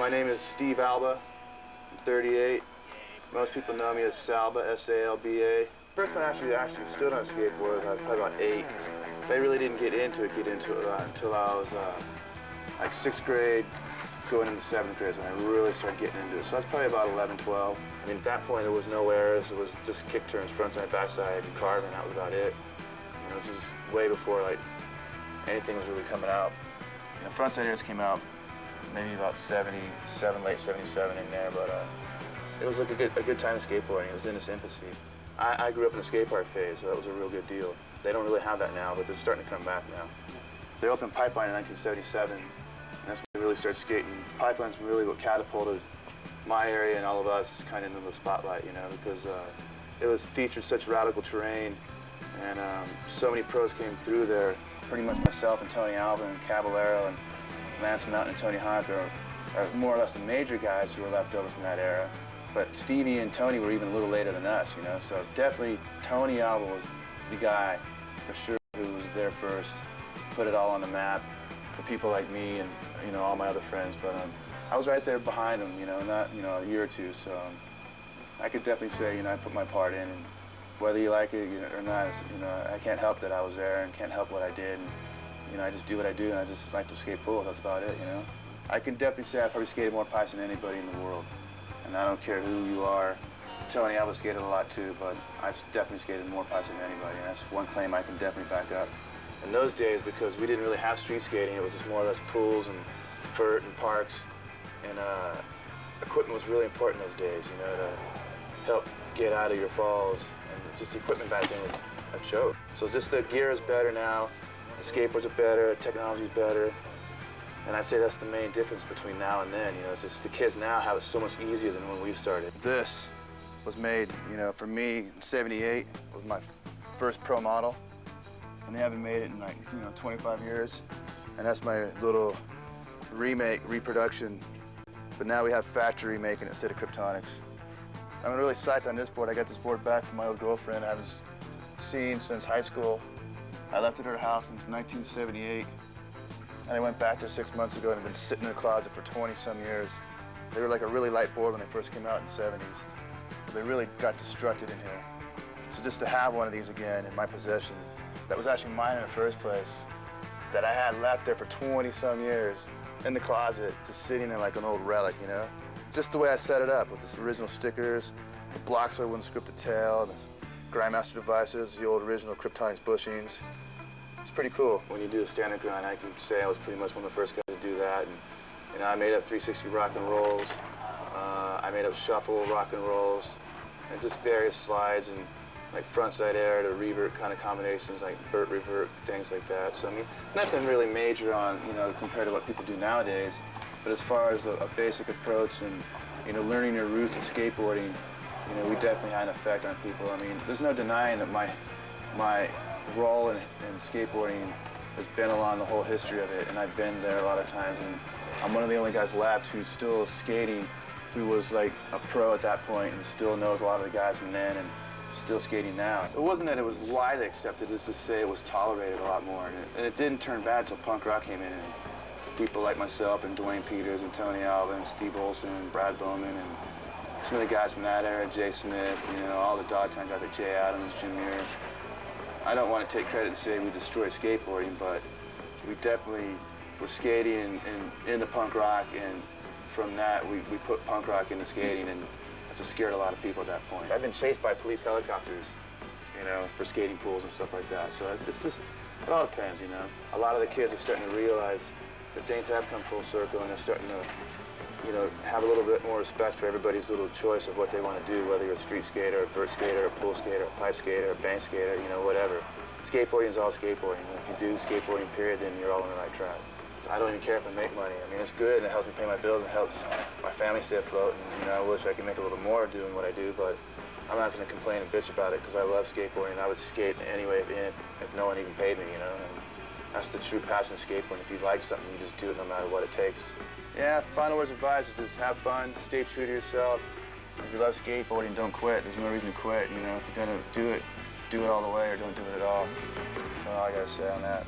My name is Steve Alba. I'm 38. Most people know me as Salba, S-A-L-B-A. First time I actually stood on a skateboard, I was probably about 8. I really didn't get into it until I was like 6th grade, going into 7th grade, when I really started getting into it. So I was probably about 11, 12. I mean, at that point, there was no errors. It was just kick turns, front side, back side, and carving. That was about it. You know, this is way before like anything was really coming out. You know, front side airs came out maybe about 77, late 77 in there, but it was like a good time of skateboarding. It was in its infancy. I grew up in the skate park phase, so that was a real good deal. They don't really have that now, but they're starting to come back now. They opened Pipeline in 1977, and that's when we really started skating. Pipeline's really what catapulted my area and all of us kind of into the spotlight, you know, because it was featured such radical terrain, and so many pros came through there. Pretty much myself and Tony Alba and Caballero and Lance Mountain and Tony Hawk are more or less the major guys who were left over from that era. But Stevie and Tony were even a little later than us, you know, so definitely Tony Alba was the guy, for sure, who was there first, put it all on the map for people like me and, you know, all my other friends. But I was right there behind him, you know, not, you know, a year or two, so I could definitely say, you know, I put my part in, and whether you like it or not, you know, I can't help that I was there and can't help what I did. And, you know, I just do what I do, and I just like to skate pools. That's about it, you know. I can definitely say I probably skated more pipes than anybody in the world. And I don't care who you are. Tony Alba skated a lot too, but I've definitely skated more pipes than anybody, and that's one claim I can definitely back up. In those days, because we didn't really have street skating, it was just more or less pools and vert and parks, and equipment was really important those days, you know, to help get out of your falls. And just the equipment back then was a joke. So just the gear is better now, the skateboards are better, technology's better. And I'd say that's the main difference between now and then. You know, it's just the kids now have it so much easier than when we started. This was made, you know, for me in '78. It was my first pro model. And they haven't made it in like, you know, 25 years. And that's my little remake, reproduction. But now we have factory making it instead of Kryptonics. I'm really psyched on this board. I got this board back from my old girlfriend I haven't seen since high school. I left it at her house since 1978. And I went back there 6 months ago and have been sitting in the closet for 20-some years. They were like a really light board when they first came out in the 70s. But they really got destructed in here. So just to have one of these again in my possession, that was actually mine in the first place, that I had left there for 20-some years in the closet, just sitting there like an old relic, you know? Just the way I set it up with the original stickers, the blocks so I wouldn't script the tail, the Grindmaster devices, the old original Kryptonics bushings. It's pretty cool. When you do a standard grind, I can say I was pretty much one of the first guys to do that. And, you know, I made up 360 rock and rolls. I made up shuffle rock and rolls, and just various slides and like frontside air to revert kind of combinations, like vert, revert, things like that. So I mean, nothing really major on, you know, compared to what people do nowadays. But as far as a basic approach and, you know, learning your roots of skateboarding, you know, we definitely had an effect on people. I mean, there's no denying that my role in skateboarding has been along the whole history of it, and I've been there a lot of times, and I'm one of the only guys left who's still skating, who was like a pro at that point and still knows a lot of the guys from then and still skating now. It wasn't that it was widely accepted, it's to say it was tolerated a lot more, and it didn't turn bad until punk rock came in, and people like myself and Dwayne Peters and Tony Alba and Steve Olson and Brad Bowman and some of the guys from that era, Jay Smith, you know, all the Dogtown guys like Jay Adams, Jim Muir. I don't want to take credit and say we destroyed skateboarding, but we definitely were skating in the punk rock, and from that we put punk rock into skating, and that's what scared a lot of people at that point. I've been chased by police helicopters, you know, for skating pools and stuff like that. So it's just, it all depends, you know. A lot of the kids are starting to realize that things have come full circle, and they're starting to, you know, have a little bit more respect for everybody's little choice of what they want to do, whether you're a street skater, a vert skater, a pool skater, a pipe skater, a bank skater, you know, whatever. Skateboarding is all skateboarding. If you do skateboarding, period, then you're all on the right track. I don't even care if I make money. I mean, it's good, and it helps me pay my bills, and it helps my family stay afloat. And, you know, I wish I could make a little more doing what I do, but I'm not going to complain and bitch about it because I love skateboarding. I would skate anyway if no one even paid me, you know. And that's the true passion of skateboarding. If you like something, you just do it no matter what it takes. Yeah, final words of advice is just have fun, stay true to yourself. If you love skateboarding, don't quit. There's no reason to quit, you know. If you're gonna do it all the way or don't do it at all. That's all I gotta say on that.